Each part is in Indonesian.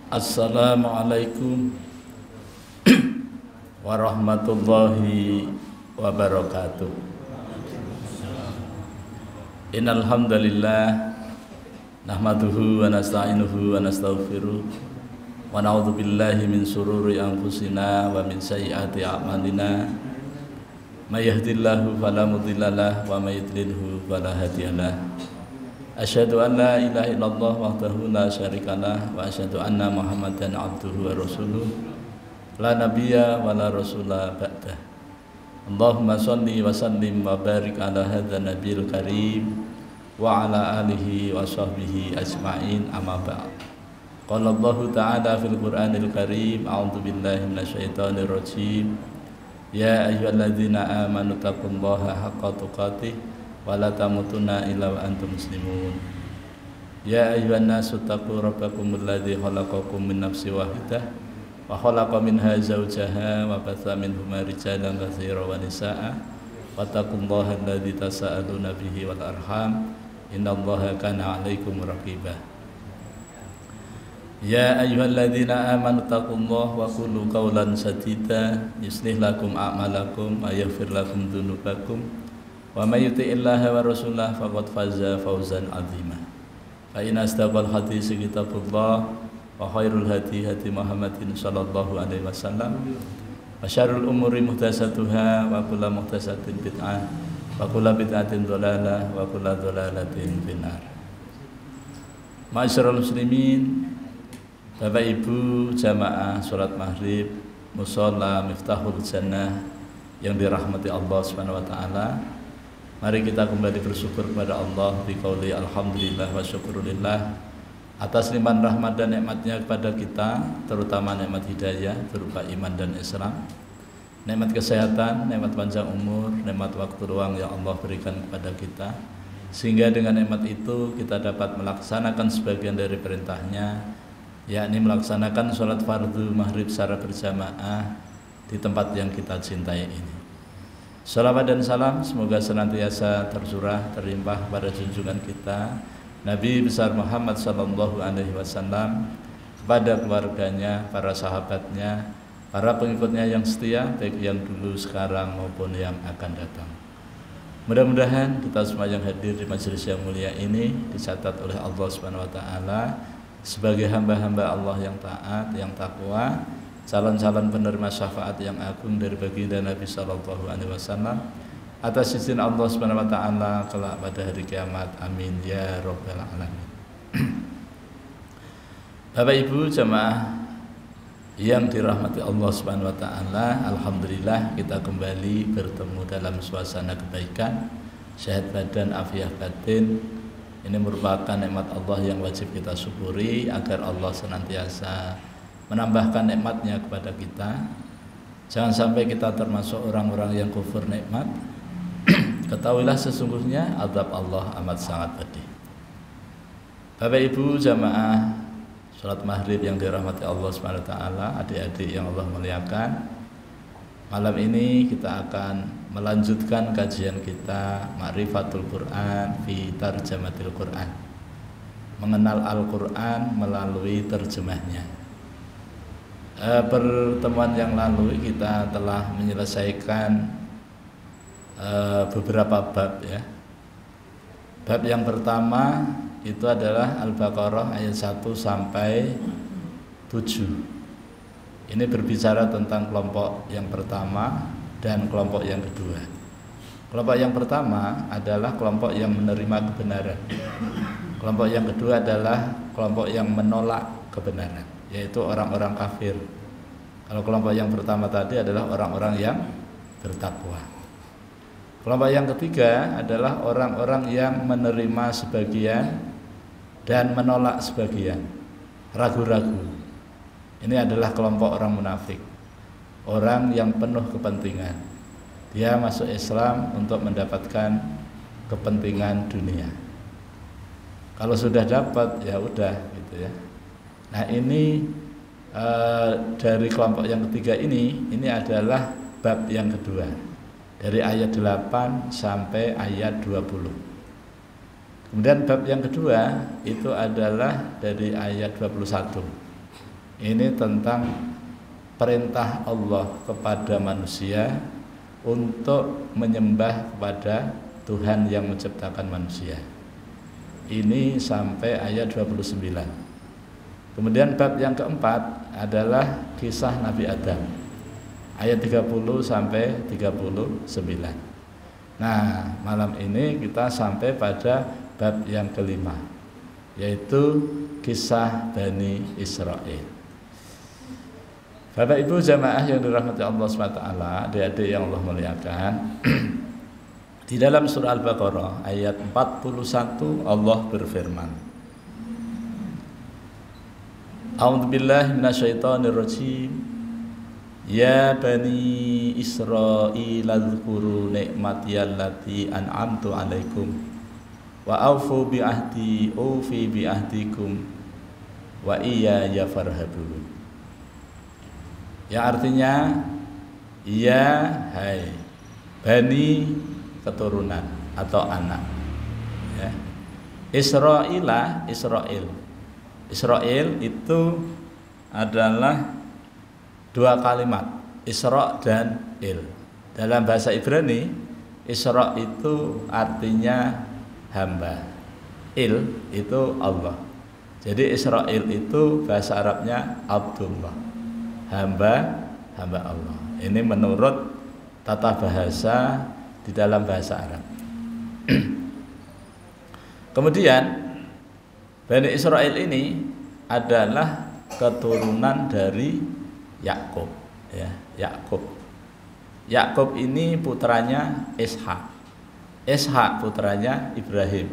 Assalamualaikum warahmatullahi wabarakatuh. Innal hamdalillah nahmaduhu wa nasta'inuhu wa nastaghfiruh wa na'udzu billahi min shururi anfusina wa min sayyiati a'malina. May yahdihillahu fala mudhillalah wa may yudlilhu fala hadiyalah. Asyhadu an la ilaha illallah wahdahu la syarikalah wa asyhadu anna Muhammadan abduhu wa rasuluh la nabiyya wa la rasula ba'dah. Allahumma shalli wa sallim wa barik ala hadzal nabiyil karim wa ala alihi wa sahbihi ajma'in, amma ba'd. Qala Allah ta'ala fil Qur'anil Karim, a'udzu billahi minasyaitonir rajim. Ya ayyuhalladzina amanu taqullaha haqqa tuqatih wa la tamutunna illa wa antum muslimun. Ya ayyuhan nasu taqu rabbakumul ladzi khalaqakum min nafsin wahidah wa khalaqa minha zawjaha wa batha minhuma rijalan katsiran wa nisaa'a wattaqullaha alladzi tasaaluna bihi wal arham innallaha kana 'alaikum raqiba. Ya ayyuhalladzina amanu taqullaha wa qulu qawlan sadida yuslih lakum a'malakum wa yaghfir lakum dzunubakum wa may yuti'illaha wa rasulahu faqad faza fawzan 'azima. Fa in asdaqal hadits kitabullah wa khairul hadi hadi Muhammadin sallallahu alaihi wasallam wa syarrul umuri muhdatsatuha wa kullu muhdatsatin bid'ah wa kullu bid'atin dhalalah wa kullu dhalalatin finnar. Ma'asyiral muslimin, Bapak Ibu jamaah salat maghrib musholla Miftahul Jannah yang dirahmati Allah Subhanahu wa taala, mari kita kembali bersyukur kepada Allah bi qauli alhamdulillah wa syukurillah atas limpahan rahmat dan nikmatnya kepada kita, terutama nikmat hidayah berupa iman dan Islam, nikmat kesehatan, nikmat panjang umur, nikmat waktu luang yang Allah berikan kepada kita, sehingga dengan nikmat itu kita dapat melaksanakan sebagian dari perintahnya, yakni melaksanakan sholat fardu maghrib secara berjamaah di tempat yang kita cintai ini. Salawat dan salam semoga senantiasa tercurah terlimpah pada junjungan kita Nabi besar Muhammad sallallahu alaihi wasallam, kepada keluarganya, para sahabatnya, para pengikutnya yang setia, baik yang dulu, sekarang maupun yang akan datang. Mudah-mudahan kita semua yang hadir di majelis yang mulia ini dicatat oleh Allah Subhanahu wa taala sebagai hamba-hamba Allah yang taat, yang takwa, calon-calon penerima syafaat yang agung dari baginda Nabi sallallahu alaihi wasallam atas izin Allah Subhanahu wa taala kelak pada hari kiamat. Amin ya rabbal alamin. Bapak Ibu jamaah yang dirahmati Allah Subhanahu wa taala, alhamdulillah kita kembali bertemu dalam suasana kebaikan, sehat badan, afiah batin. Ini merupakan nikmat Allah yang wajib kita syukuri agar Allah senantiasa menambahkan nikmatnya kepada kita. Jangan sampai kita termasuk orang-orang yang kufur nikmat. Ketahuilah sesungguhnya azab Allah amat sangat pedih. Bapak Ibu jamaah salat maghrib yang dirahmati Allah Subhanahu wa taala, adik-adik yang Allah muliakan, malam ini kita akan melanjutkan kajian kita Ma'rifatul Quran fi Tarjamatil Quran, mengenal Al-Quran melalui terjemahnya. Pertemuan yang lalu kita telah menyelesaikan beberapa bab ya. Bab yang pertama itu adalah Al-Baqarah ayat 1 sampai 7. Ini berbicara tentang kelompok yang pertama dan kelompok yang kedua. Kelompok yang pertama adalah kelompok yang menerima kebenaran. Kelompok yang kedua adalah kelompok yang menolak kebenaran, yaitu orang-orang kafir. Kalau kelompok yang pertama tadi adalah orang-orang yang bertakwa. Kelompok yang ketiga adalah orang-orang yang menerima sebagian dan menolak sebagian, ragu-ragu. Ini adalah kelompok orang munafik, orang yang penuh kepentingan. Dia masuk Islam untuk mendapatkan kepentingan dunia. Kalau sudah dapat ya udah gitu ya. Nah ini dari kelompok yang ketiga ini adalah bab yang kedua. Dari ayat 8 sampai ayat 20. Kemudian bab yang kedua itu adalah dari ayat 21 Ini tentang perintah Allah kepada manusia untuk menyembah kepada Tuhan yang menciptakan manusia. Ini sampai ayat 29. Kemudian bab yang keempat adalah kisah Nabi Adam, ayat 30 sampai 39. Nah, malam ini kita sampai pada bab yang kelima, yaitu kisah Bani Israel. Bapak Ibu jamaah yang dirahmati Allah SWT, adik-adik yang Allah muliakan, di dalam surah Al-Baqarah ayat 41 Allah berfirman, A'udzubillahi minasyaitonirrajim. Ya Bani Israil adhkuru ni'mati allati an'amtu alaikum wa aufu bi ahdi ufi bi ahdikum wa iyaya farhabun. Ya artinya, ya hai Bani keturunan atau anak, ya. Israel itu adalah dua kalimat, Isra dan Il. Dalam bahasa Ibrani, Isra itu artinya hamba, Il itu Allah. Jadi Israel itu bahasa Arabnya Abdullah, hamba Allah. Ini menurut tata bahasa di dalam bahasa Arab. Kemudian Bani Israel ini adalah keturunan dari Yakub, ya, Yakub ini putranya Ishak putranya Ibrahim.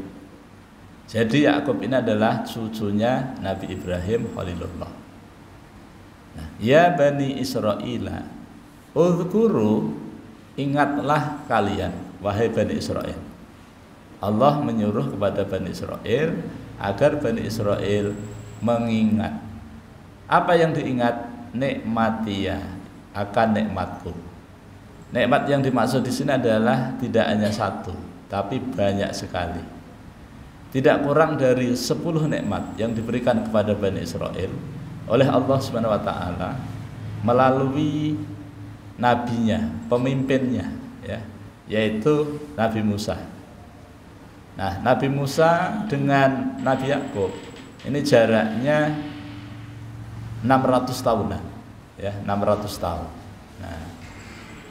Jadi Yakub ini adalah cucunya Nabi Ibrahim Khalilullah. Nah, ya Bani Israil, uzkuru, ingatlah kalian, wahai Bani Israel. Allah menyuruh kepada Bani Israel agar Bani Israel mengingat. Apa yang diingat? Nikmatia, akan nikmatku. Nikmat yang dimaksud di sini adalah tidak hanya satu, tapi banyak sekali. Tidak kurang dari 10 nikmat yang diberikan kepada Bani Israel oleh Allah Subhanahu wa taala melalui nabinya, pemimpinnya, ya, yaitu Nabi Musa. Nah, Nabi Musa dengan Nabi Yakub ini jaraknya 600 tahunan, ya, 600 tahun.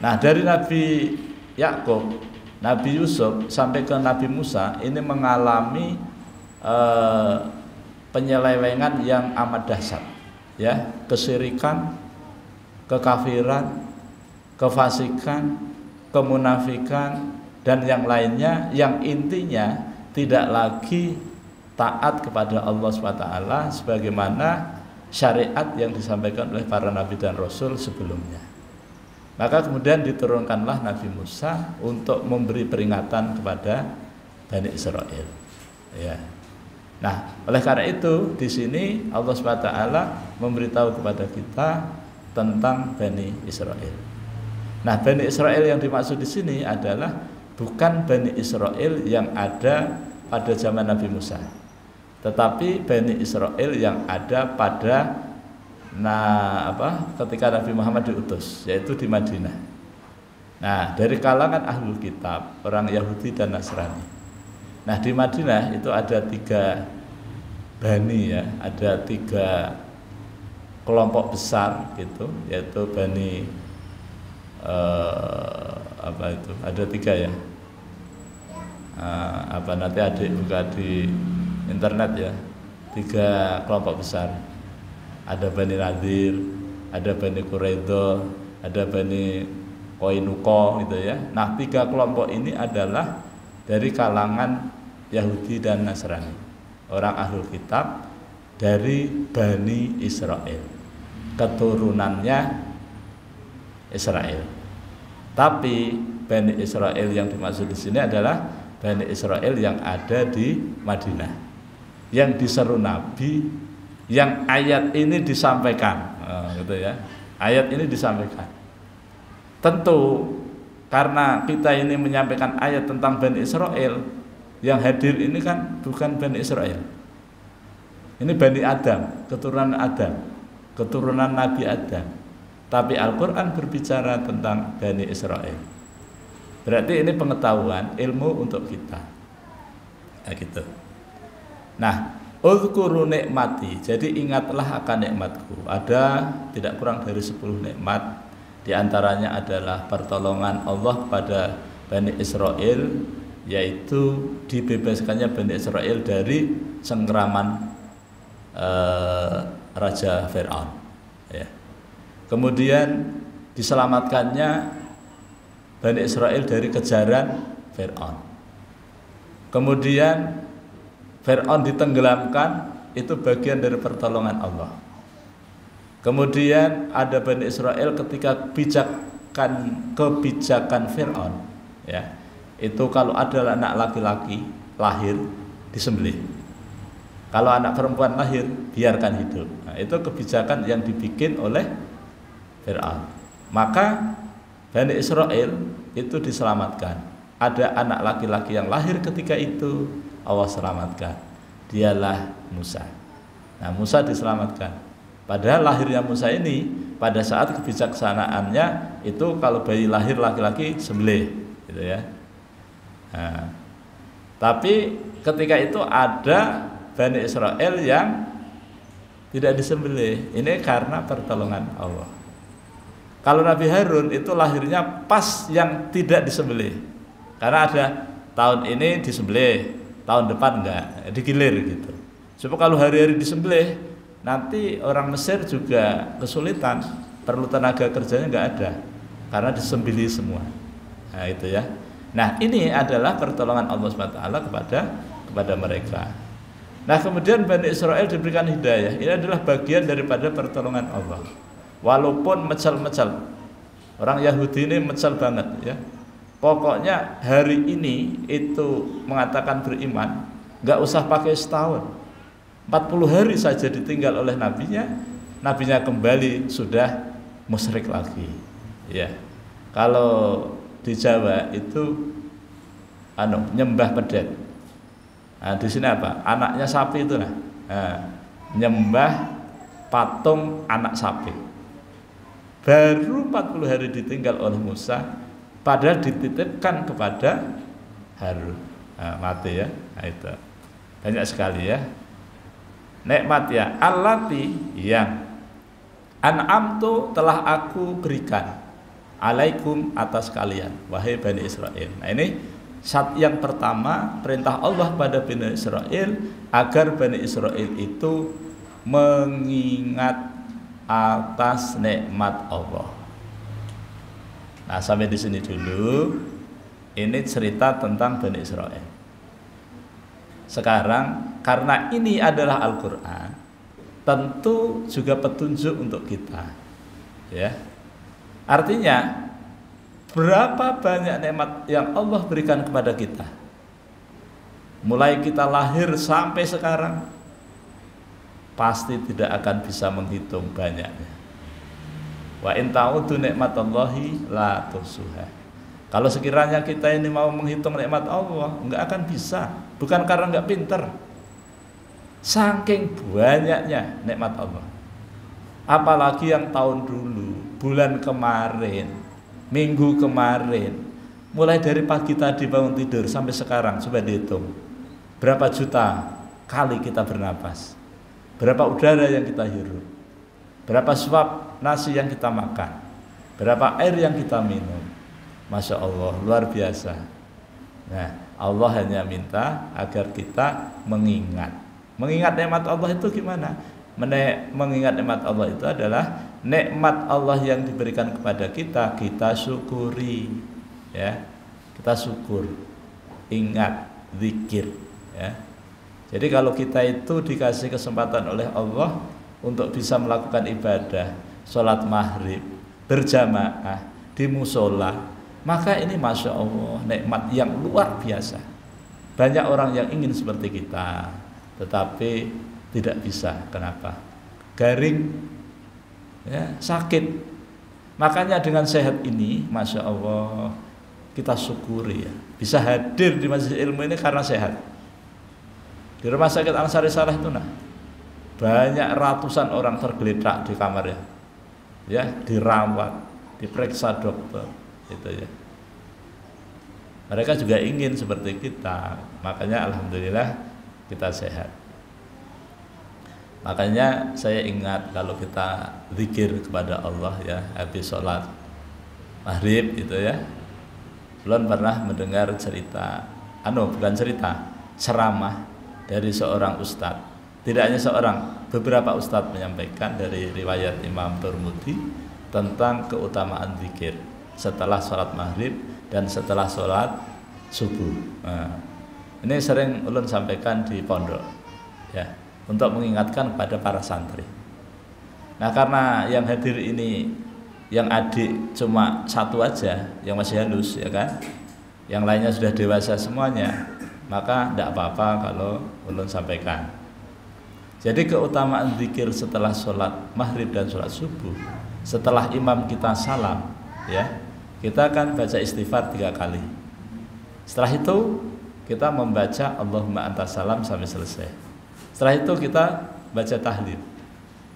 Nah, dari Nabi Yakub, Nabi Yusuf sampai ke Nabi Musa ini mengalami penyelewengan yang amat dahsyat, ya, kesyirikan, kekafiran, kefasikan, kemunafikan dan yang lainnya, yang intinya tidak lagi taat kepada Allah SWT sebagaimana syariat yang disampaikan oleh para nabi dan rasul sebelumnya. Maka kemudian diturunkanlah Nabi Musa untuk memberi peringatan kepada Bani Israel, ya. Nah, oleh karena itu di sini Allah SWT memberitahu kepada kita tentang Bani Israel. Nah, Bani Israel yang dimaksud di sini adalah bukan Bani Israel yang ada pada zaman Nabi Musa, tetapi Bani Israel yang ada pada ketika Nabi Muhammad diutus, yaitu di Madinah. Nah, dari kalangan ahlul kitab, orang Yahudi dan Nasrani. Nah, di Madinah itu ada 3 bani, ya, ada 3 kelompok besar gitu, yaitu Bani ada 3, ya. Nanti adik buka di internet, ya. 3 kelompok besar. Ada Bani Nadir, ada Bani Quraidah, ada Bani Qainuqa gitu, ya. Nah, 3 kelompok ini adalah dari kalangan Yahudi dan Nasrani, orang ahlul kitab dari Bani Israel, keturunannya Israel. Tapi Bani Israel yang dimaksud di sini adalah Bani Israel yang ada di Madinah, yang diseru Nabi, yang ayat ini disampaikan, gitu, ya. Ayat ini disampaikan. Tentu karena kita ini menyampaikan ayat tentang Bani Israel, yang hadir ini kan bukan Bani Israel. Ini Bani Adam, keturunan Adam. keturunan Nabi Adam. Tapi Al-Quran berbicara tentang Bani Israel. Berarti ini pengetahuan, ilmu untuk kita. Nah, gitu. Nah, uzkuru nikmati. Jadi ingatlah akan nikmatku. Ada tidak kurang dari 10 nikmat. Di antaranya adalah pertolongan Allah kepada Bani Israel, yaitu dibebaskannya Bani Israel dari cengkraman Raja Fir'aun, ya. Kemudian diselamatkannya Bani Israel dari kejaran Fir'aun. Kemudian Fir'aun ditenggelamkan, itu bagian dari pertolongan Allah. Kemudian ada Bani Israel ketika kebijakan Fir'aun, ya, itu kalau ada anak laki-laki lahir disembelih, kalau anak perempuan lahir biarkan hidup. Nah, itu kebijakan yang dibikin oleh Fir'aun. Maka Bani Israel itu diselamatkan. Ada anak laki-laki yang lahir ketika itu Allah selamatkan, dialah Musa. Nah, Musa diselamatkan. Padahal lahirnya Musa ini pada saat kebijaksanaannya itu kalau bayi lahir laki-laki sembelih, gitu ya. Nah, tapi ketika itu ada Bani Israel yang tidak disembelih. Ini karena pertolongan Allah. Kalau Nabi Harun itu lahirnya pas yang tidak disembelih. Karena ada tahun ini disembelih, tahun depan enggak, digilir gitu. Supaya kalau hari-hari disembelih, nanti orang Mesir juga kesulitan, perlu tenaga kerjanya enggak ada, karena disembelih semua. Nah, itu ya. Nah, ini adalah pertolongan Allah SWT kepada mereka. Nah, kemudian Bani Israel diberikan hidayah. Ini adalah bagian daripada pertolongan Allah. Walaupun mecel-mecel, orang Yahudi ini mecel banget, ya. Pokoknya hari ini itu mengatakan beriman, nggak usah pakai setahun, 40 hari saja ditinggal oleh nabinya kembali sudah musyrik lagi, ya. Kalau di Jawa itu nyembah pedet. Nah, di sini apa? Anaknya sapi itu nyembah patung anak sapi. Baru 40 hari ditinggal oleh Musa, padahal dititipkan kepada Harun. Nah, mati ya. Nah, itu banyak sekali ya nikmat ya. Allati yang an'amtu telah aku berikan alaikum atas kalian wahai Bani Israel. Nah, ini saat yang pertama perintah Allah pada Bani Israel agar Bani Israel itu mengingat atas nikmat Allah. Nah, sampai di sini dulu. Ini cerita tentang Bani Israel. Sekarang karena ini adalah Al-Qur'an, tentu juga petunjuk untuk kita. Ya. Artinya berapa banyak nikmat yang Allah berikan kepada kita. Mulai kita lahir sampai sekarang pasti tidak akan bisa menghitung banyaknya. Wa in ta'uddu nikmatallahi la tuhsuha. Kalau sekiranya kita ini mau menghitung nikmat Allah, enggak akan bisa. Bukan karena enggak pinter, saking banyaknya nikmat Allah. Apalagi yang tahun dulu, bulan kemarin, minggu kemarin, mulai dari pagi tadi bangun tidur sampai sekarang, coba dihitung berapa juta kali kita bernapas, berapa udara yang kita hirup, berapa suap nasi yang kita makan, berapa air yang kita minum. Masya Allah, luar biasa. Nah, Allah hanya minta agar kita mengingat nikmat Allah itu gimana? Mengingat nikmat Allah itu adalah nikmat Allah yang diberikan kepada kita, kita syukuri, ya. Kita syukur, ingat, zikir, ya. Jadi kalau kita itu dikasih kesempatan oleh Allah untuk bisa melakukan ibadah, sholat maghrib berjamaah di musola, maka ini Masya Allah nikmat yang luar biasa. Banyak orang yang ingin seperti kita, tetapi tidak bisa. Kenapa? Garing, ya, sakit. Makanya dengan sehat ini Masya Allah kita syukuri, ya. Bisa hadir di majelis ilmu ini karena sehat. Di rumah sakit Ansari Saleh itu banyak ratusan orang tergeletak di kamarnya, ya, dirawat, diperiksa dokter, gitu ya. Mereka juga ingin seperti kita, makanya alhamdulillah kita sehat. Makanya saya ingat kalau kita zikir kepada Allah ya habis sholat maghrib gitu ya. Belum pernah mendengar cerita, bukan cerita, ceramah dari seorang ustadz. Tidak hanya seorang, beberapa ustadz menyampaikan dari riwayat Imam Turmudi tentang keutamaan zikir setelah sholat maghrib dan setelah sholat subuh. Nah, ini sering ulun sampaikan di pondok, ya, untuk mengingatkan kepada para santri. Nah, karena yang hadir ini, yang adik cuma satu aja, yang masih halus, ya kan, yang lainnya sudah dewasa semuanya, maka tidak apa-apa kalau ulun sampaikan. Jadi keutamaan zikir setelah sholat maghrib dan sholat subuh, setelah imam kita salam, ya, kita akan baca istighfar 3 kali. Setelah itu kita membaca Allahumma antas salam sampai selesai. Setelah itu kita baca tahlil.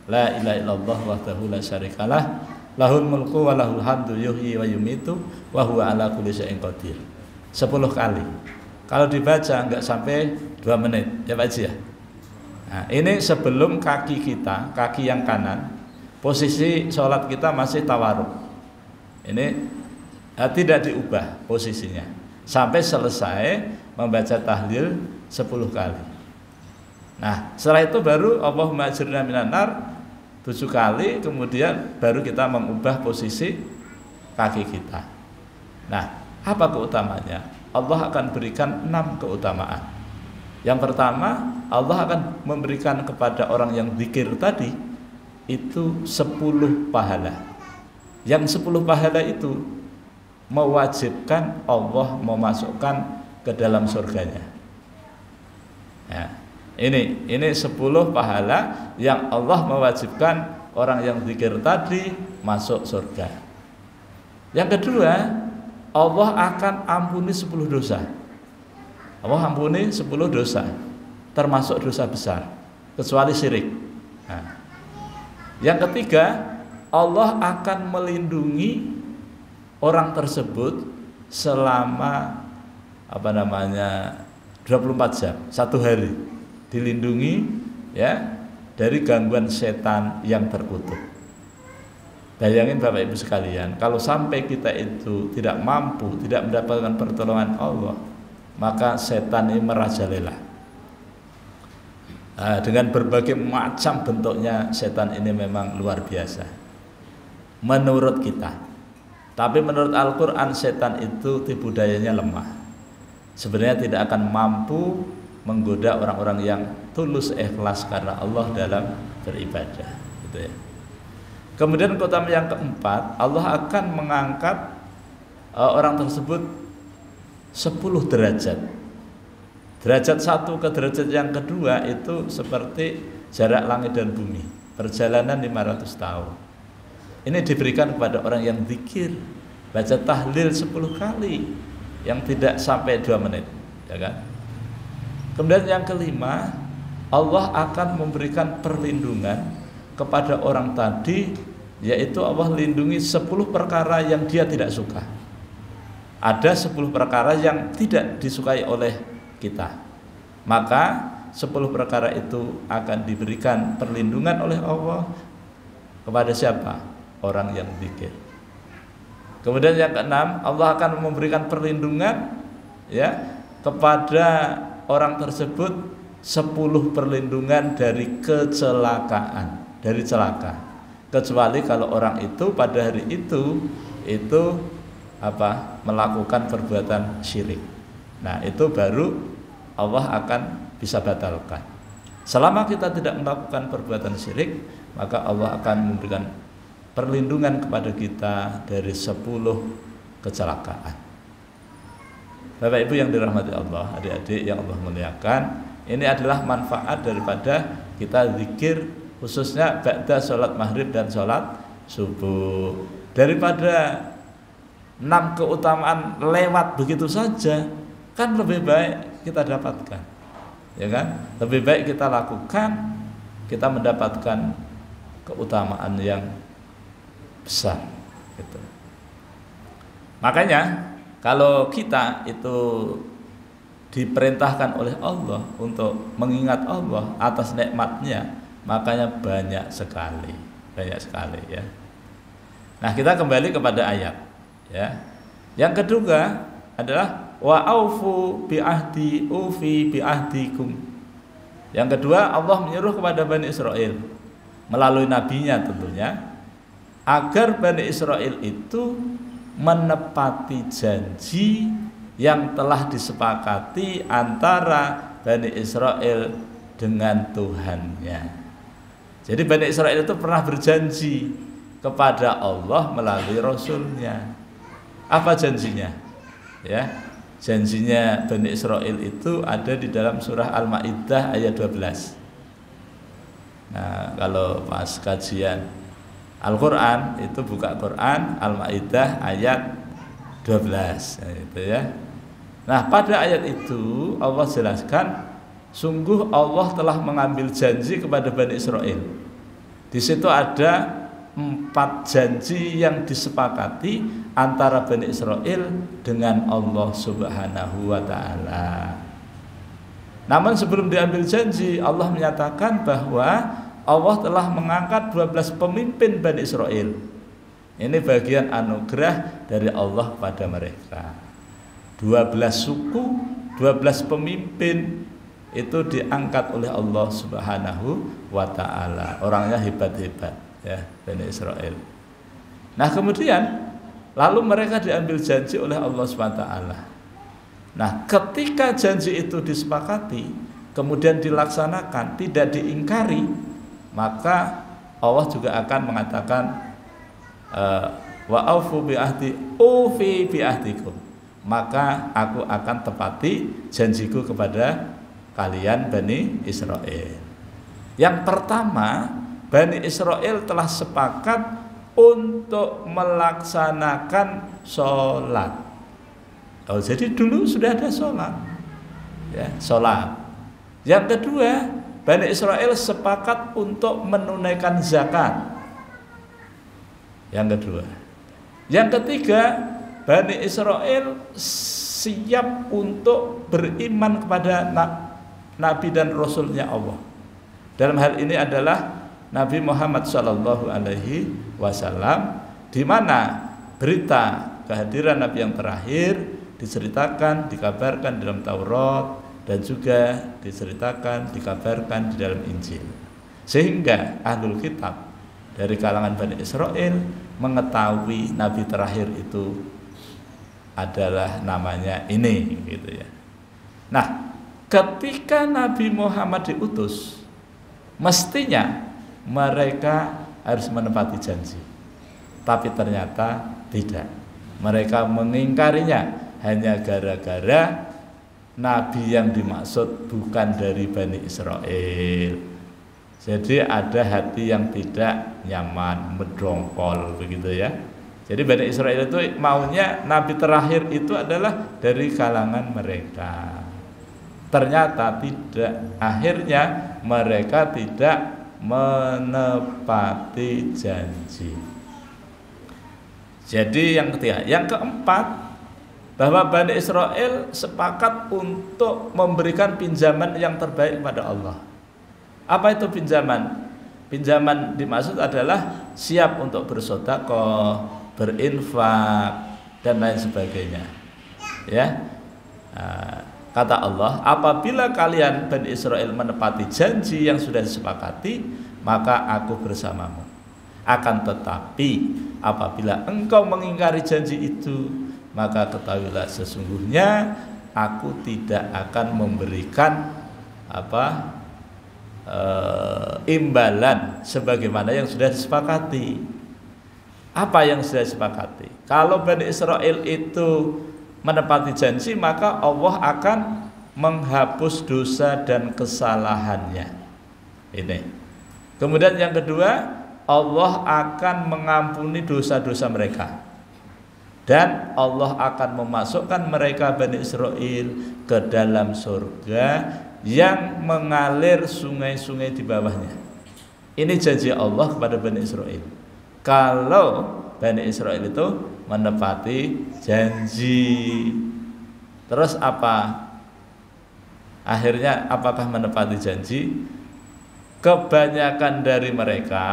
La ilaha illallah wahdahu la syarikalah, lahul mulku wa lahul hamdu yuhyi wa yumitu wa huwa ala kulli syai'in qadir. 10 kali. Kalau dibaca enggak sampai 2 menit, ya Pak Haji ya. Nah, ini sebelum kaki kita, kaki yang kanan, posisi sholat kita masih tawarruk. Ini tidak diubah posisinya sampai selesai membaca tahlil 10 kali. Nah, setelah itu baru Allahumma ajirna minan nar 7 kali, kemudian baru kita mengubah posisi kaki kita. Nah, apa keutamanya? Allah akan berikan 6 keutamaan. Yang pertama, Allah akan memberikan kepada orang yang zikir tadi itu 10 pahala. Yang 10 pahala itu mewajibkan Allah memasukkan ke dalam surganya. Ya, ini 10 pahala yang Allah mewajibkan orang yang zikir tadi masuk surga. Yang kedua, Allah akan ampuni 10 dosa. Allah ampuni 10 dosa, termasuk dosa besar, kecuali syirik. Nah, yang ketiga, Allah akan melindungi orang tersebut selama 24 jam, 1 hari dilindungi ya dari gangguan setan yang terkutuk. Bayangin Bapak Ibu sekalian, kalau sampai kita itu tidak mampu, tidak mendapatkan pertolongan Allah, maka setan ini merajalela. Dengan berbagai macam bentuknya, setan ini memang luar biasa menurut kita. Tapi menurut Al-Quran, setan itu tipu dayanya lemah. Sebenarnya tidak akan mampu menggoda orang-orang yang tulus ikhlas karena Allah dalam beribadah, gitu ya. Kemudian keutamaan yang keempat, Allah akan mengangkat orang tersebut 10 derajat. Derajat 1 ke derajat yang kedua itu seperti jarak langit dan bumi, perjalanan 500 tahun. Ini diberikan kepada orang yang zikir, baca tahlil 10 kali yang tidak sampai 2 menit, ya kan? Kemudian yang kelima, Allah akan memberikan perlindungan kepada orang tadi, yaitu Allah lindungi 10 perkara yang dia tidak suka. Ada 10 perkara yang tidak disukai oleh kita, maka 10 perkara itu akan diberikan perlindungan oleh Allah kepada siapa? Orang yang zikir. Kemudian yang keenam, Allah akan memberikan perlindungan ya kepada orang tersebut 10 perlindungan dari kecelakaan, dari celaka. Kecuali kalau orang itu pada hari itu melakukan perbuatan syirik. Nah, itu baru Allah akan bisa batalkan. Selama kita tidak melakukan perbuatan syirik, maka Allah akan memberikan perlindungan kepada kita dari 10 kecelakaan. Bapak Ibu yang dirahmati Allah, adik-adik yang Allah muliakan, ini adalah manfaat daripada kita zikir, khususnya ba'da sholat maghrib dan sholat subuh. Daripada 6 keutamaan lewat begitu saja, kan lebih baik kita dapatkan, ya kan? Lebih baik kita lakukan kita mendapatkan keutamaan yang besar gitu. Makanya kalau kita itu diperintahkan oleh Allah untuk mengingat Allah atas nikmatnya, makanya banyak sekali ya. Nah, kita kembali kepada ayat ya. Yang kedua adalah wa aufu bi ahdi ufi bi ahdikum. Yang kedua, Allah menyuruh kepada Bani Israel melalui nabinya tentunya, agar Bani Israel itu menepati janji yang telah disepakati antara Bani Israel dengan Tuhannya. Jadi Bani Israel itu pernah berjanji kepada Allah melalui Rasulnya. Apa janjinya? Ya, janjinya Bani Israel itu ada di dalam surah Al-Maidah ayat 12. Nah, kalau pas kajian Al-Quran itu buka Quran Al-Maidah ayat 12 gitu ya. Nah, pada ayat itu Allah jelaskan, sungguh Allah telah mengambil janji kepada Bani Israel. Di situ ada 4 janji yang disepakati antara Bani Israel dengan Allah Subhanahu wa ta'ala. Namun sebelum diambil janji, Allah menyatakan bahwa Allah telah mengangkat 12 pemimpin Bani Israel. Ini bagian anugerah dari Allah pada mereka. 12 suku, 12 pemimpin itu diangkat oleh Allah Subhanahu wa ta'ala. Orangnya hebat-hebat ya, Bani Israel. Nah, kemudian lalu mereka diambil janji oleh Allah Subhanahu wa ta'ala. Nah, ketika janji itu disepakati, kemudian dilaksanakan, tidak diingkari, maka Allah juga akan mengatakan wa aufu bi ahdi ufi bi ahdikum, maka aku akan tepati janjiku kepada kalian Bani Israel. Yang pertama, Bani Israel telah sepakat untuk melaksanakan sholat. Oh, jadi dulu sudah ada sholat ya, sholat. Yang kedua, Bani Israel sepakat untuk menunaikan zakat. Yang kedua. Yang ketiga, Bani Israel siap untuk beriman kepada Nabi dan Rasulnya Allah. Dalam hal ini adalah Nabi Muhammad SAW, di mana berita kehadiran Nabi yang terakhir diceritakan, dikabarkan dalam Taurat, dan juga diceritakan, dikabarkan di dalam Injil. Sehingga Ahlul Kitab dari kalangan Bani Israel mengetahui Nabi terakhir itu adalah namanya ini gitu ya. Nah, ketika Nabi Muhammad diutus, mestinya mereka harus menepati janji. Tapi ternyata tidak. Mereka mengingkarinya hanya gara-gara Nabi yang dimaksud bukan dari Bani Israel. Jadi ada hati yang tidak nyaman, mendongkol begitu ya. Jadi Bani Israel itu maunya Nabi terakhir itu adalah dari kalangan mereka. Ternyata tidak. Akhirnya mereka tidak menepati janji. Jadi yang ketiga, yang keempat, bahwa Bani Israel sepakat untuk memberikan pinjaman yang terbaik kepada Allah. Apa itu pinjaman? Pinjaman dimaksud adalah siap untuk bersedekah, berinfak, dan lain sebagainya. Ya, kata Allah, apabila kalian Bani Israel menepati janji yang sudah disepakati, maka aku bersamamu. Akan tetapi apabila engkau mengingkari janji itu, maka ketahuilah sesungguhnya aku tidak akan memberikan imbalan sebagaimana yang sudah disepakati. Apa yang sudah disepakati? Kalau Bani Israel itu menepati janji, maka Allah akan menghapus dosa dan kesalahannya. Ini. Kemudian yang kedua, Allah akan mengampuni dosa-dosa mereka. Dan Allah akan memasukkan mereka Bani Israel ke dalam surga yang mengalir sungai-sungai di bawahnya. Ini janji Allah kepada Bani Israel. Kalau Bani Israel itu menepati janji. Terus apa? Akhirnya apakah menepati janji? Kebanyakan dari mereka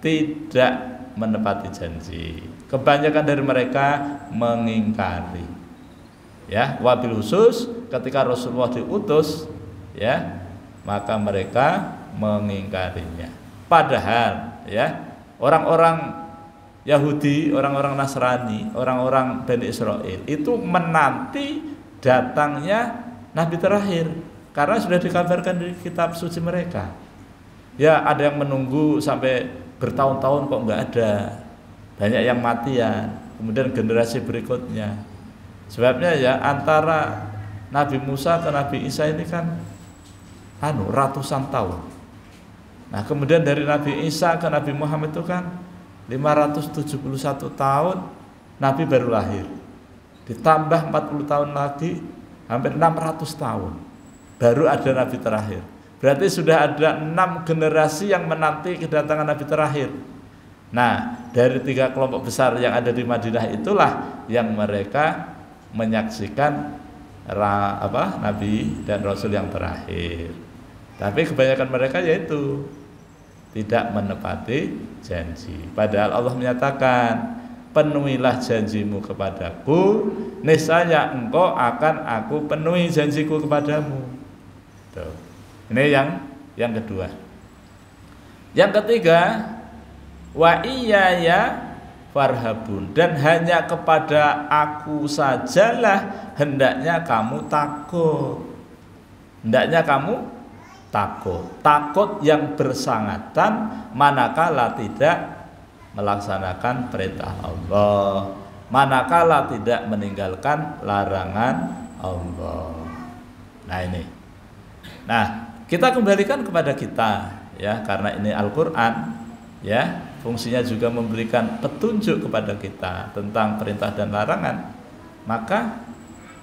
tidak menepati janji. Kebanyakan dari mereka mengingkari. Ya, wabil khusus ketika Rasulullah diutus, ya, maka mereka mengingkarinya. Padahal, ya, orang-orang Yahudi, orang-orang Nasrani, orang-orang Bani Israel itu menanti datangnya Nabi terakhir karena sudah dikabarkan di kitab suci mereka. Ya, ada yang menunggu sampai bertahun-tahun kok nggak ada. Banyak yang matian. Kemudian generasi berikutnya. Sebabnya ya antara Nabi Musa ke Nabi Isa ini kan ratusan tahun. Nah, kemudian dari Nabi Isa ke Nabi Muhammad itu kan 571 tahun Nabi baru lahir. Ditambah 40 tahun lagi hampir 600 tahun baru ada Nabi terakhir. Berarti sudah ada 6 generasi yang menanti kedatangan Nabi terakhir. Nah, dari 3 kelompok besar yang ada di Madinah itulah yang mereka menyaksikan Nabi dan Rasul yang terakhir. Tapi kebanyakan mereka yaitu tidak menepati janji. Padahal Allah menyatakan, penuhilah janjimu kepadaku, niscaya engkau akan aku penuhi janjiku kepadamu. Tuh. Ini yang kedua. Yang ketiga, wa iyaya farhabun, dan hanya kepada aku sajalah hendaknya kamu takut. Hendaknya kamu takut yang bersangatan manakala tidak melaksanakan perintah Allah, manakala tidak meninggalkan larangan Allah. Nah ini. Nah, kita kembalikan kepada kita ya, karena ini Al-Qur'an ya, fungsinya juga memberikan petunjuk kepada kita tentang perintah dan larangan. Maka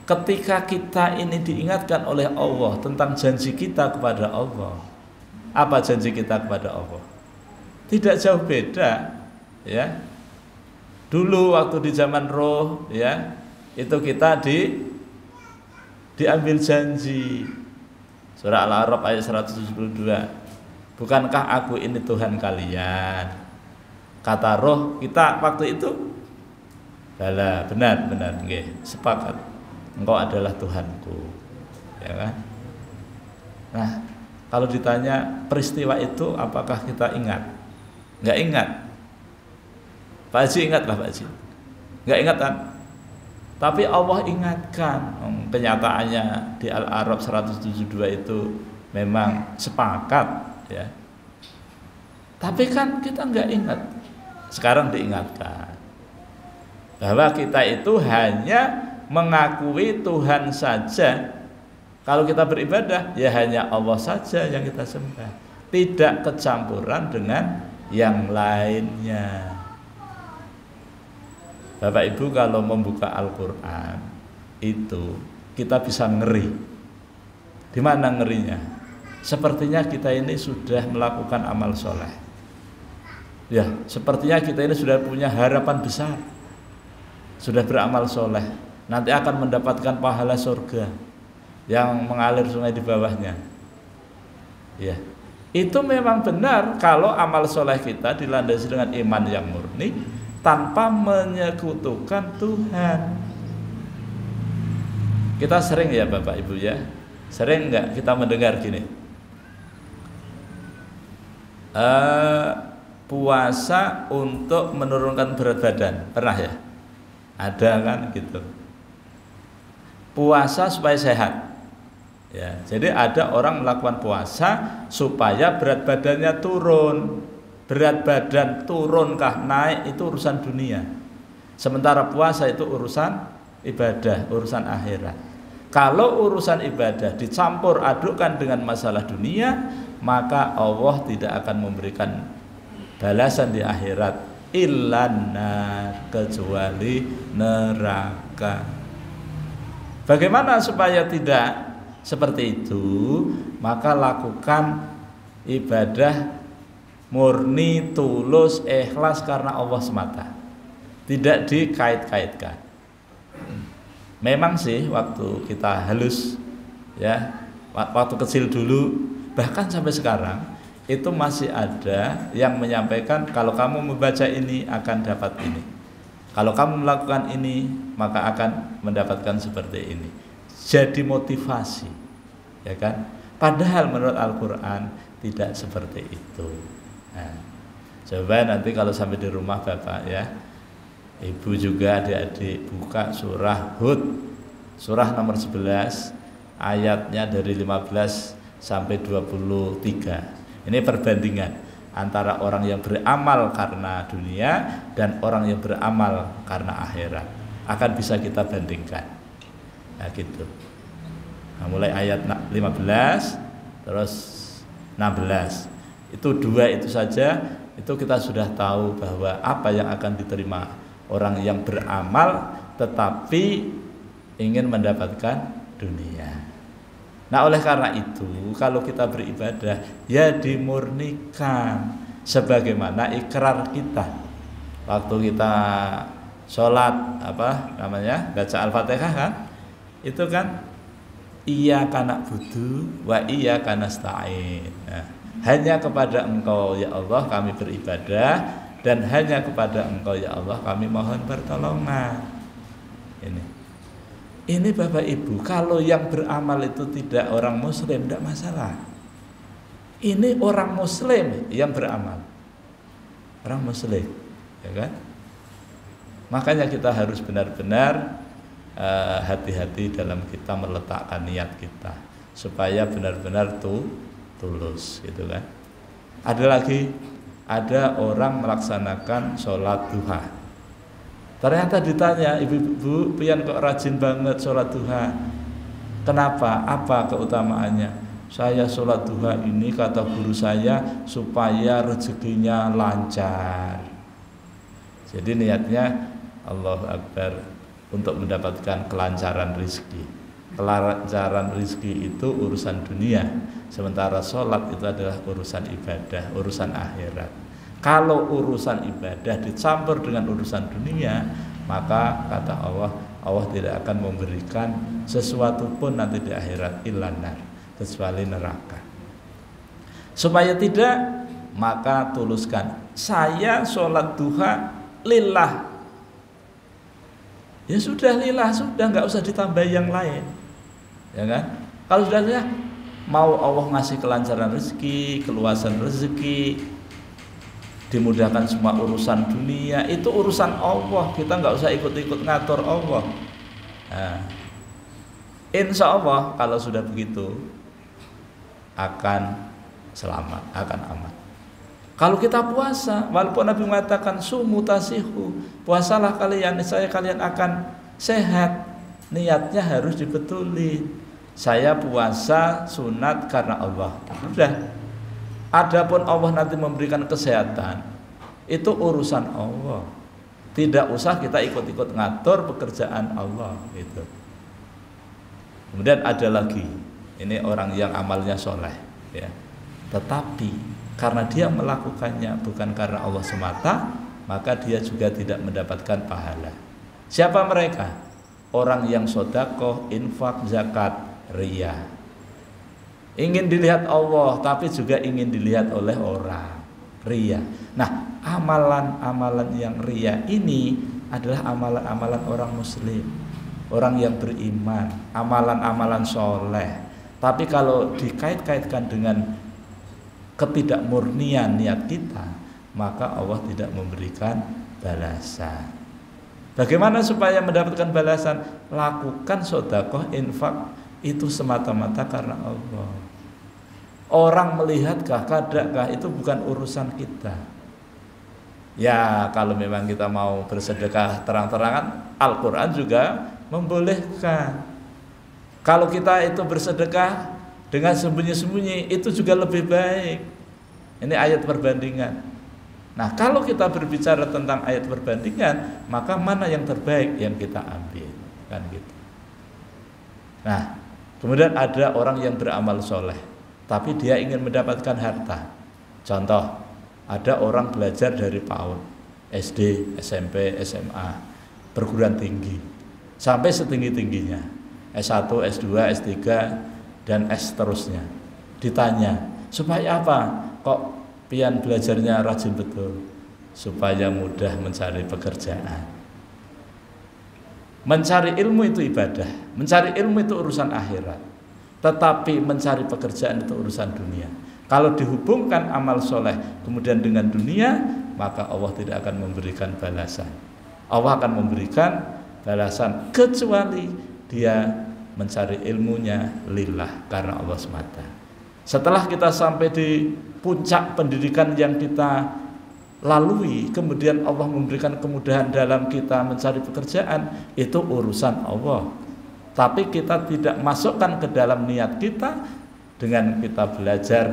ketika kita ini diingatkan oleh Allah tentang janji kita kepada Allah, apa janji kita kepada Allah? Tidak jauh beda ya. Dulu waktu di zaman Roh ya, itu kita diambil janji. Surah Al-A'raf ayat 172. Bukankah aku ini Tuhan kalian? Kata Roh kita waktu itu, bala, benar, nggih, sepakat. Engkau adalah Tuhanku, ya kan? Nah, kalau ditanya peristiwa itu apakah kita ingat? Nggak ingat. Pak Haji ingat lah, Pak Haji? Nggak ingat kan? Tapi Allah ingatkan. Kenyataannya di Al-A'raf 172 itu memang sepakat, ya. Tapi kan kita nggak ingat. Sekarang diingatkan bahwa kita itu hanya mengakui Tuhan saja. Kalau kita beribadah ya hanya Allah saja yang kita sembah, tidak kecampuran dengan yang lainnya. Bapak Ibu kalau membuka Al-Quran itu kita bisa ngeri. Di mana ngerinya? Sepertinya kita ini sudah melakukan amal soleh. Ya, sepertinya kita ini sudah punya harapan besar. Sudah beramal soleh, nanti akan mendapatkan pahala surga yang mengalir sungai di bawahnya. Ya, itu memang benar kalau amal soleh kita dilandasi dengan iman yang murni tanpa menyekutukan Tuhan. Kita sering ya Bapak Ibu ya, sering nggak kita mendengar gini, puasa untuk menurunkan berat badan, pernah ya? Ada kan gitu. Puasa supaya sehat. Ya, jadi ada orang melakukan puasa supaya berat badannya turun. Berat badan turunkah naik itu urusan dunia. Sementara puasa itu urusan ibadah, urusan akhirat. Kalau urusan ibadah dicampur adukkan dengan masalah dunia, maka Allah tidak akan memberikan balasan di akhirat illana, kecuali neraka. Bagaimana supaya tidak seperti itu? Maka lakukan ibadah murni, tulus, ikhlas karena Allah semata. Tidak dikait-kaitkan. Memang sih waktu kita halus ya, waktu kecil dulu bahkan sampai sekarang itu masih ada yang menyampaikan kalau kamu membaca ini akan dapat ini. Kalau kamu melakukan ini maka akan mendapatkan seperti ini. Jadi motivasi, ya kan? Padahal menurut Al-Qur'an tidak seperti itu. Nah, coba nanti kalau sampai di rumah Bapak ya, Ibu juga adik-adik buka surah Hud, surah nomor 11, ayatnya dari 15 sampai 23. Ini perbandingan antara orang yang beramal karena dunia dan orang yang beramal karena akhirat. Akan bisa kita bandingkan. Nah gitu. Nah, mulai ayat 15 terus 16. Itu dua itu saja, itu kita sudah tahu bahwa apa yang akan diterima orang yang beramal tetapi ingin mendapatkan dunia. Nah oleh karena itu kalau kita beribadah ya dimurnikan sebagaimana ikrar kita waktu kita sholat baca Al-Fatihah kan, itu kan iyyaka na'budu wa iyyaka nasta'in. Nah, hanya kepada Engkau ya Allah kami beribadah dan hanya kepada Engkau ya Allah kami mohon pertolongan. Ini Bapak Ibu, kalau yang beramal itu tidak orang muslim tidak masalah. Ini orang muslim yang beramal. Orang muslim, ya kan? Makanya kita harus benar-benar hati-hati dalam kita meletakkan niat kita supaya benar-benar tulus, gitu kan? Ada orang melaksanakan sholat duha. Ternyata ditanya, ibu-ibu pian kok rajin banget sholat duha. Kenapa? Apa keutamaannya? Saya sholat duha ini kata guru saya supaya rezekinya lancar. Jadi niatnya Allahu Akbar untuk mendapatkan kelancaran rezeki. Kelancaran rezeki itu urusan dunia, sementara sholat itu adalah urusan ibadah, urusan akhirat. Kalau urusan ibadah dicampur dengan urusan dunia, maka kata Allah, Allah tidak akan memberikan sesuatu pun nanti di akhirat ilanar, kecuali neraka. Supaya tidak, maka tuluskan. Saya sholat duha lillah. Ya sudah lillah, sudah nggak usah ditambah yang lain, ya kan? Kalau sudah lillah, mau Allah ngasih kelancaran rezeki, keluasan rezeki, dimudahkan semua urusan dunia, itu urusan Allah. Kita nggak usah ikut-ikut ngatur Allah. Nah, insya Allah kalau sudah begitu akan selamat, akan aman. Kalau kita puasa, walaupun Nabi mengatakan sumu tasihu, puasalah kalian, niscaya kalian akan sehat. Niatnya harus dibetulin. Saya puasa sunat karena Allah. Sudah. Adapun Allah nanti memberikan kesehatan, itu urusan Allah. Tidak usah kita ikut-ikut ngatur pekerjaan Allah gitu. Kemudian ada lagi, ini orang yang amalnya soleh, ya. Tetapi karena dia melakukannya bukan karena Allah semata, maka dia juga tidak mendapatkan pahala. Siapa mereka? Orang yang sedekah, infak, zakat, riya. Ingin dilihat Allah, tapi juga ingin dilihat oleh orang. Riya. Nah, amalan-amalan yang riya ini adalah amalan-amalan orang muslim, orang yang beriman, amalan-amalan soleh. Tapi kalau dikait-kaitkan dengan ketidakmurnian niat kita, maka Allah tidak memberikan balasan. Bagaimana supaya mendapatkan balasan? Lakukan sedekah, infak itu semata-mata karena Allah. Orang melihatkah, kadakkah, itu bukan urusan kita. Ya kalau memang kita mau bersedekah terang-terangan, Al-Quran juga membolehkan. Kalau kita itu bersedekah dengan sembunyi-sembunyi, itu juga lebih baik. Ini ayat perbandingan. Nah kalau kita berbicara tentang ayat perbandingan, maka mana yang terbaik yang kita ambil, kan gitu. Nah kemudian ada orang yang beramal soleh, tapi dia ingin mendapatkan harta. Contoh, Ada orang belajar dari PAUD, SD, SMP, SMA, perguruan tinggi, sampai setinggi-tingginya, S1, S2, S3, dan S seterusnya. Ditanya, supaya apa? Kok pian belajarnya rajin betul? Supaya mudah mencari pekerjaan. Mencari ilmu itu ibadah, mencari ilmu itu urusan akhirat. Tetapi mencari pekerjaan itu urusan dunia. Kalau dihubungkan amal soleh kemudian dengan dunia, maka Allah tidak akan memberikan balasan. Allah akan memberikan balasan kecuali dia mencari ilmunya lillah, karena Allah semata. Setelah kita sampai di puncak pendidikan yang kita lalui, kemudian Allah memberikan kemudahan dalam kita mencari pekerjaan, itu urusan Allah. Tapi kita tidak masukkan ke dalam niat kita dengan kita belajar,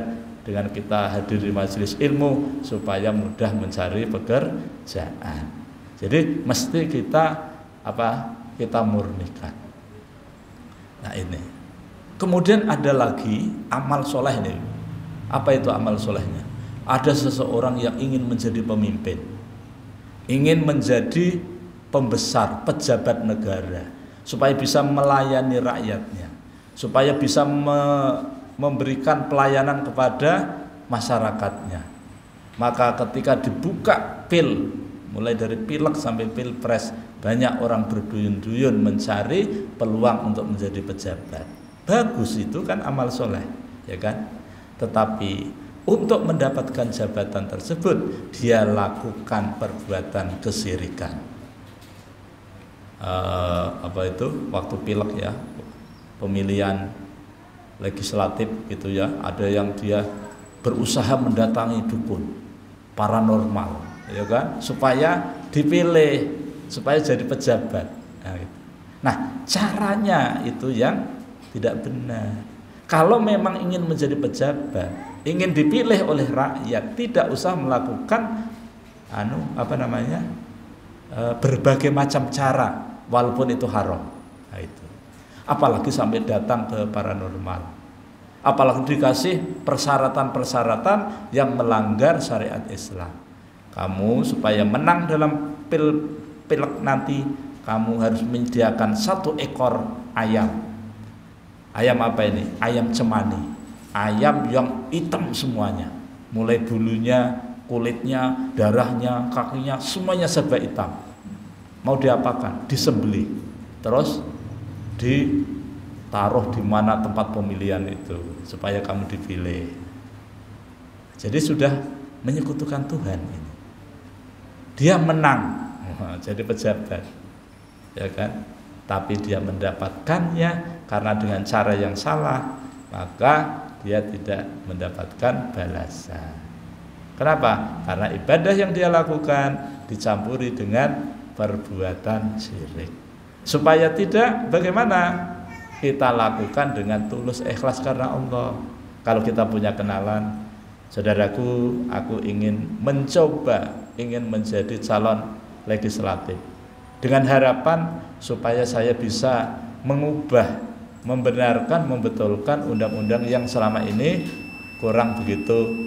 dengan kita hadir di majelis ilmu supaya mudah mencari pekerjaan. Jadi mesti kita kita murnikan. Nah ini. Kemudian ada lagi amal soleh ini. Apa itu amal solehnya? Ada seseorang yang ingin menjadi pemimpin, ingin menjadi pembesar, pejabat negara, supaya bisa melayani rakyatnya, supaya bisa memberikan pelayanan kepada masyarakatnya. Maka ketika dibuka pil, mulai dari pilek sampai pilpres, banyak orang berduyun-duyun mencari peluang untuk menjadi pejabat. Bagus, itu kan amal soleh, ya kan? Tetapi untuk mendapatkan jabatan tersebut, dia lakukan perbuatan kesyirikan. Waktu pilek ya, pemilihan legislatif gitu ya, ada yang dia berusaha mendatangi dukun paranormal, ya kan, supaya dipilih, supaya jadi pejabat. Nah, caranya itu yang tidak benar. Kalau memang ingin menjadi pejabat, ingin dipilih oleh rakyat, tidak usah melakukan berbagai macam cara, walaupun itu haram. Nah, itu. Apalagi sampai datang ke paranormal, apalagi dikasih persyaratan-persyaratan yang melanggar syariat Islam. Kamu supaya menang dalam pilek nanti, kamu harus menyediakan 1 ekor ayam. Ayam apa ini? Ayam cemani, ayam yang hitam semuanya, mulai bulunya, kulitnya, darahnya, kakinya, semuanya serba hitam. Mau diapakan? Disembelih, terus ditaruh di mana tempat pemilihan itu supaya kamu dipilih. Jadi sudah menyekutukan Tuhan ini. Dia menang jadi pejabat, ya kan? Tapi dia mendapatkannya karena dengan cara yang salah, maka dia tidak mendapatkan balasan. Kenapa? Karena ibadah yang dia lakukan dicampuri dengan perbuatan syirik. Supaya tidak, bagaimana? Kita lakukan dengan tulus ikhlas karena Allah. Kalau kita punya kenalan, saudaraku, aku ingin menjadi calon legislatif dengan harapan supaya saya bisa mengubah, membenarkan, membetulkan undang-undang yang selama ini kurang begitu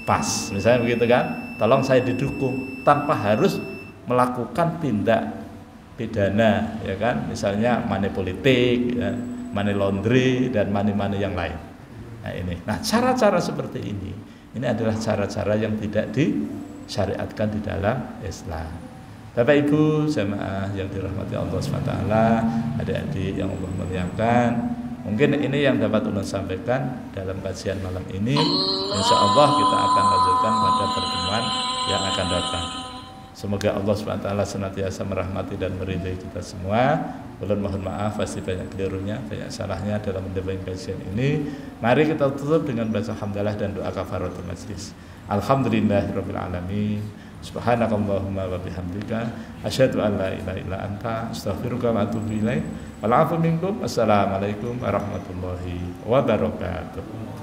pas. Misalnya begitu kan? Tolong saya didukung tanpa harus melakukan tindak pidana, ya kan, misalnya money politik, ya, money laundry dan money yang lain. Nah cara-cara seperti ini adalah cara-cara yang tidak disyariatkan di dalam Islam. Bapak Ibu jamaah yang dirahmati Allah SWT, adik-adik yang Allah muliakan, mungkin ini yang dapat ulun sampaikan dalam kajian malam ini. Insya Allah kita akan lanjutkan pada pertemuan yang akan datang. Semoga Allah SWT senantiasa merahmati dan meridai kita semua. Ulun mohon maaf pasti banyak kelirunya, banyak salahnya dalam mendampingi kajian ini. Mari kita tutup dengan baca hamdalah dan doa kafaratul majlis. Alhamdulillahirabbil alamin. Subhanakallahumma wa bihamdika asyhadu an la ilaha illa anta astaghfiruka wa atubu ilaik. Wal 'afwu minkum. Assalamualaikum warahmatullahi wabarakatuh.